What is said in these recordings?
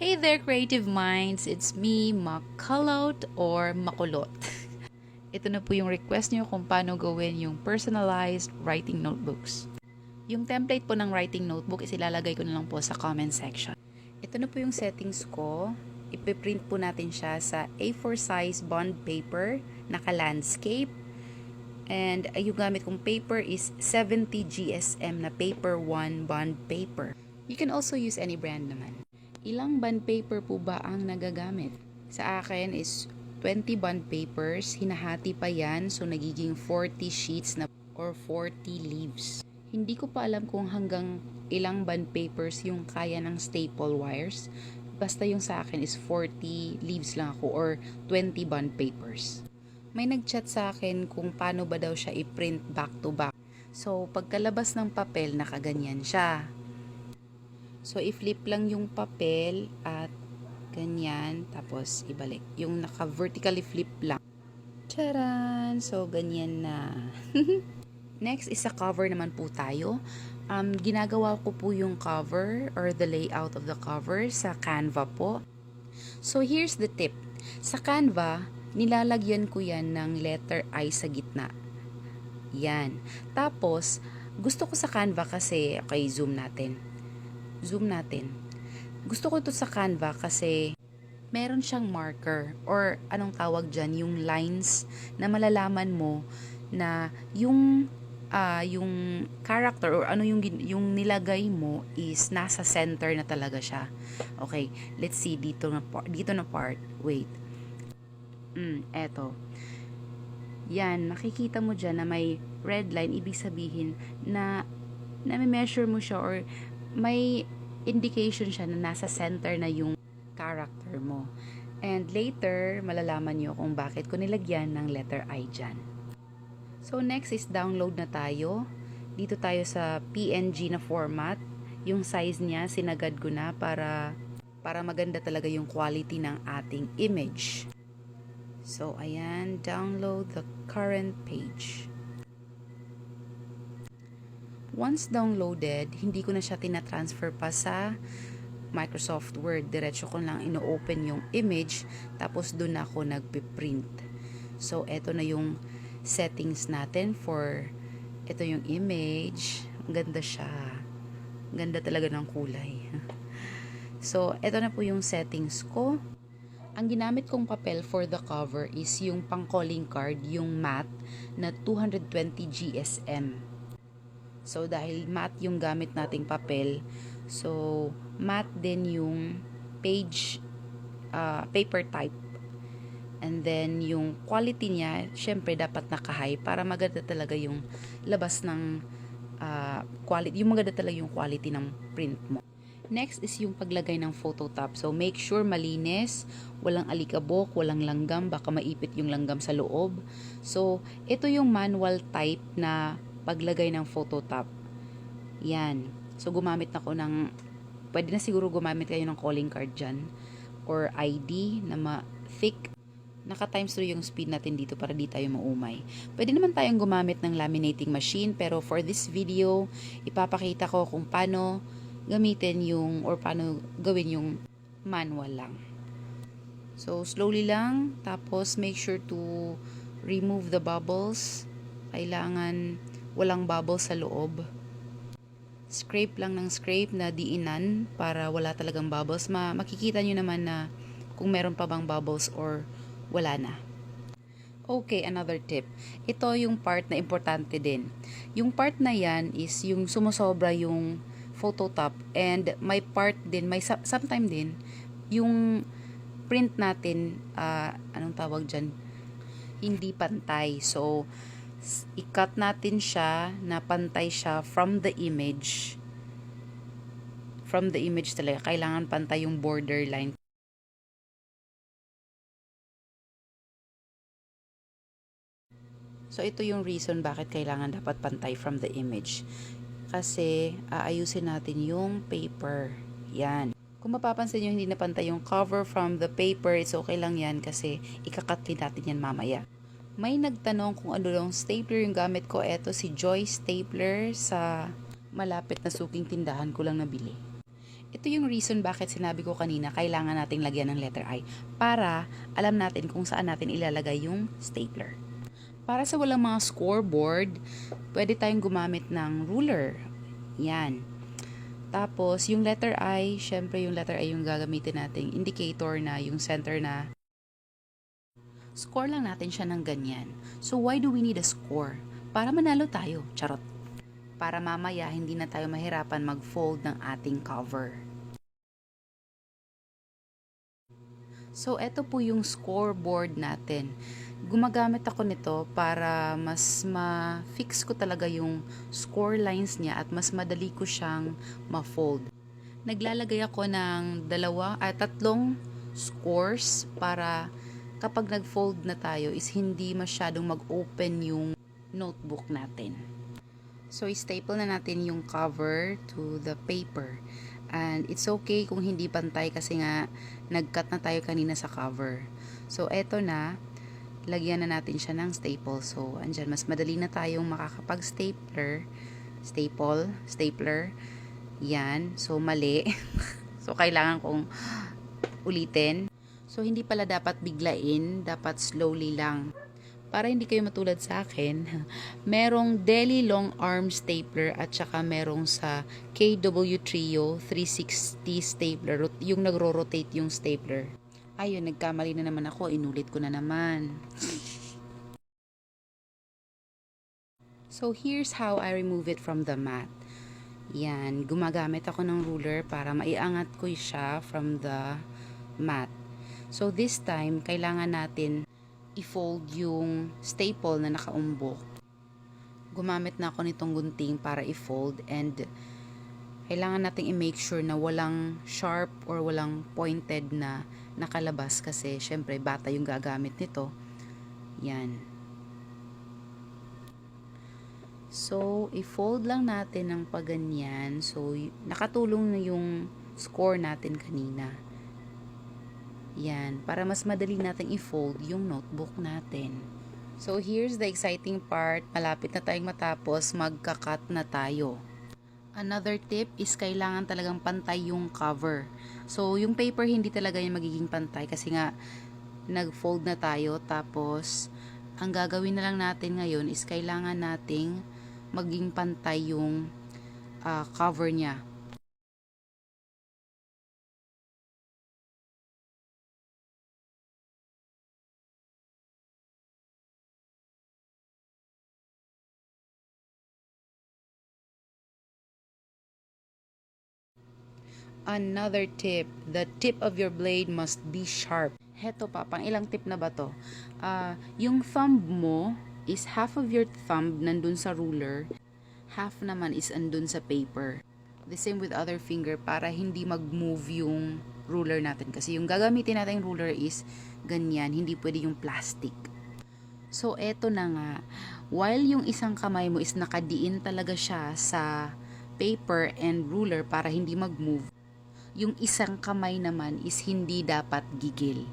Hey there, creative minds! It's me, Makulot or Makulot. Ito na po yung request nyo kung paano gawin yung personalized writing notebooks. Yung template po ng writing notebook is ilalagay ko na lang po sa comment section. Ito na po yung settings ko. Ipiprint po natin siya sa A4 size bond paper, naka-landscape. And yung gamit kong paper is 70 GSM na paper 1 bond paper. You can also use any brand naman. Ilang bond paper po ba ang nagagamit? Sa akin is 20 bond papers, hinahati pa yan, so nagiging 40 sheets na or 40 leaves. Hindi ko pa alam kung hanggang ilang bond papers yung kaya ng staple wires. Basta yung sa akin is 40 leaves lang ako or 20 bond papers. May nag-chat sa akin kung paano ba daw siya i-print back to back. So, pagkalabas ng papel, nakaganyan siya. So, i-flip lang yung papel at ganyan, tapos ibalik. Yung naka-vertically flip lang. Charan! So, ganyan na. Next is sa cover naman po tayo. Ginagawa ko po yung cover or the layout of the cover sa Canva po. So, here's the tip. Sa Canva, nilalagyan ko yan ng letter I sa gitna. Yan. Tapos, gusto ko sa Canva kasi, okay, zoom natin. Gusto ko ito sa Canva kasi meron siyang marker or anong tawag dyan, yung lines na malalaman mo na yung character or ano yung nilagay mo is nasa center na talaga siya. Okay, let's see dito na part. Wait. Eto. Yan, makikita mo dyan na may red line, ibig sabihin na measure mo siya or may indication siya na nasa center na yung character mo. And later, malalaman nyo kung bakit ko nilagyan ng letter I dyan. So, next is download na tayo. Dito tayo sa PNG na format. Yung size niya, sinagad ko na para maganda talaga yung quality ng ating image. So, ayan, download the current page. Once downloaded, hindi ko na siya tinatransfer pa sa Microsoft Word. Diretso ko lang ino-open yung image, tapos doon ako nagpiprint. So, eto na yung settings natin for ito yung image. Ang ganda siya. Ganda talaga ng kulay. So, eto na po yung settings ko. Ang ginamit kong papel for the cover is yung pang calling card, yung matte na 220 GSM. So, dahil matte yung gamit nating papel, so, matte din yung page, paper type. And then, yung quality niya, syempre, dapat naka-high para maganda talaga yung labas ng quality, yung maganda talaga yung quality ng print mo. Next is yung paglagay ng photo top. So, make sure malinis, walang alikabok, walang langgam, baka maipit yung langgam sa loob. So, ito yung manual type na paglagay ng photo top. Yan. So, gumamit na ko ng, pwede na siguro gumamit kayo ng calling card dyan or ID na thick. Naka times 3 yung speed natin dito para di tayo maumay. Pwede naman tayong gumamit ng laminating machine, pero for this video, ipapakita ko kung paano gamitin yung or paano gawin yung manual lang. So, slowly lang. Tapos, make sure to remove the bubbles. Kailangan walang bubbles sa loob. Scrape lang ng scrape na diinan para wala talagang bubbles. Makikita nyo naman na kung meron pa bang bubbles or wala na. Okay, another tip. Ito yung part na importante din. Yung part na yan is yung sumusobra yung photo top and may part din, may sometime din, yung print natin, anong tawag dyan? Hindi pantay. So, i-cut natin siya na pantay siya from the image. From the image talaga. Kailangan pantay yung borderline. So, ito yung reason bakit kailangan dapat pantay from the image. Kasi, aayusin natin yung paper. Yan. Kung mapapansin nyo, hindi na pantay yung cover from the paper, it's okay lang yan kasi ikakat din natin yan mamaya. May nagtanong kung ano lang stapler yung gamit ko. Eto si Joy Stapler sa malapit na suking tindahan ko lang nabili. Ito yung reason bakit sinabi ko kanina kailangan nating lagyan ng letter I para alam natin kung saan natin ilalagay yung stapler. Para sa walang mga scoreboard, pwede tayong gumamit ng ruler. Yan. Tapos, yung letter I, syempre yung letter I yung gagamitin nating indicator na yung center na score lang natin siya ng ganyan. So, why do we need a score? Para manalo tayo. Charot. Para mamaya hindi na tayo mahirapan mag-fold ng ating cover. So, eto po yung scoreboard natin. Gumagamit ako nito para mas ma-fix ko talaga yung score lines niya at mas madali ko siyang ma-fold. Naglalagay ako ng tatlong scores para kapag nag-fold na tayo is hindi masyadong mag-open yung notebook natin. So, i-staple na natin yung cover to the paper. And it's okay kung hindi pantay kasi nga nag-cut na tayo kanina sa cover. So, eto na. Lagyan na natin siya ng staple. So, andyan, mas madali na tayong makakapag-stapler. Stapler. Yan. So, mali. So, kailangan kong ulitin. So, hindi pala dapat biglain. Dapat slowly lang. Para hindi kayo matulad sa akin, merong Deli Long Arm Stapler at saka merong sa KW Trio 360 Stapler, yung nagro-rotate yung stapler. Ayun, nagkamali na naman ako, inulit ko na naman. So, here's how I remove it from the mat. Yan, gumagamit ako ng ruler para maiangat ko siya from the mat. So, this time, kailangan natin i-fold yung staple na nakaumbok. Gumamit na ako nitong gunting para i-fold and kailangan nating i-make sure na walang sharp or walang pointed na nakalabas kasi syempre bata yung gagamit nito. Yan. So, i-fold lang natin ng paganyan. So, nakatulong na yung score natin kanina. Yan, para mas madali nating i-fold yung notebook natin. So, here's the exciting part. Malapit na tayong matapos, magka-cut na tayo. Another tip is kailangan talagang pantay yung cover. So, yung paper hindi talaga yung magiging pantay kasi nga nag-fold na tayo. Tapos, ang gagawin na lang natin ngayon is kailangan nating maging pantay yung cover niya. Another tip, the tip of your blade must be sharp. Heto pa, pang ilang tip na ba to? Yung thumb mo is half of your thumb nandun sa ruler, half naman is andun sa paper. The same with other finger para hindi mag-move yung ruler natin. Kasi yung gagamitin natin ruler is ganyan, hindi pwede yung plastic. So, eto na nga. While yung isang kamay mo is nakadiin talaga siya sa paper and ruler para hindi mag-move, yung isang kamay naman is hindi dapat gigil.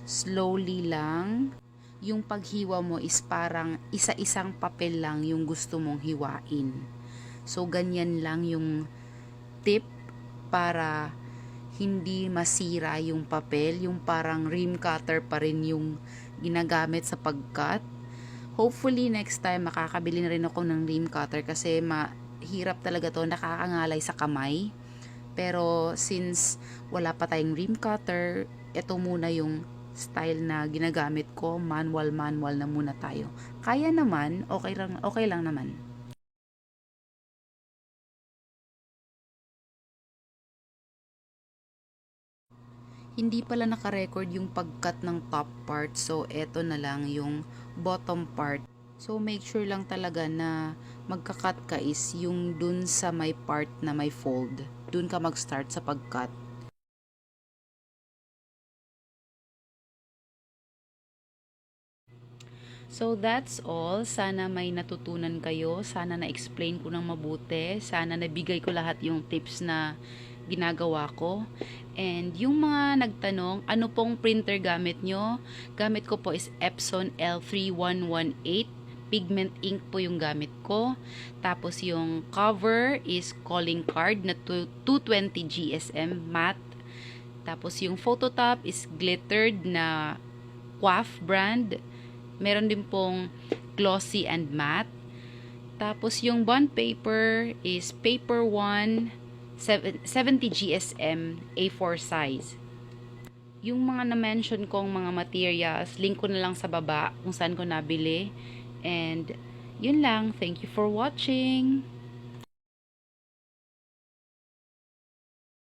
Slowly lang. Yung paghiwa mo is parang isa-isang papel lang yung gusto mong hiwain. So, ganyan lang yung tip para hindi masira yung papel. Yung parang rim cutter pa rin yung ginagamit sa pag-cut. Hopefully, next time, makakabili na rin ako ng rim cutter kasi mahirap talaga to, nakakangalay sa kamay. Pero since wala pa tayong rim cutter, ito muna yung style na ginagamit ko, manual na muna tayo. Kaya naman, okay lang naman. Hindi pala naka-record yung pag-cut ng top part, so eto na lang yung bottom part. So make sure lang talaga na magka-cut ka is yung dun sa may part na may fold. Dun ka mag-start sa pag-cut. So that's all. Sana may natutunan kayo. Sana na-explain ko ng mabuti. Sana nabigay ko lahat yung tips na ginagawa ko. And yung mga nagtanong, ano pong printer gamit nyo? Gamit ko po is Epson L3118. pigment ink po yung gamit ko. Tapos yung cover is calling card na 220 GSM matte. Tapos yung photo top is glittered na Quaff brand. Meron din pong glossy and matte. Tapos yung bond paper is paper 1 70 GSM A4 size. Yung mga na-mention kong mga materials, link ko na lang sa baba kung saan ko nabili. And yun lang. Thank you for watching.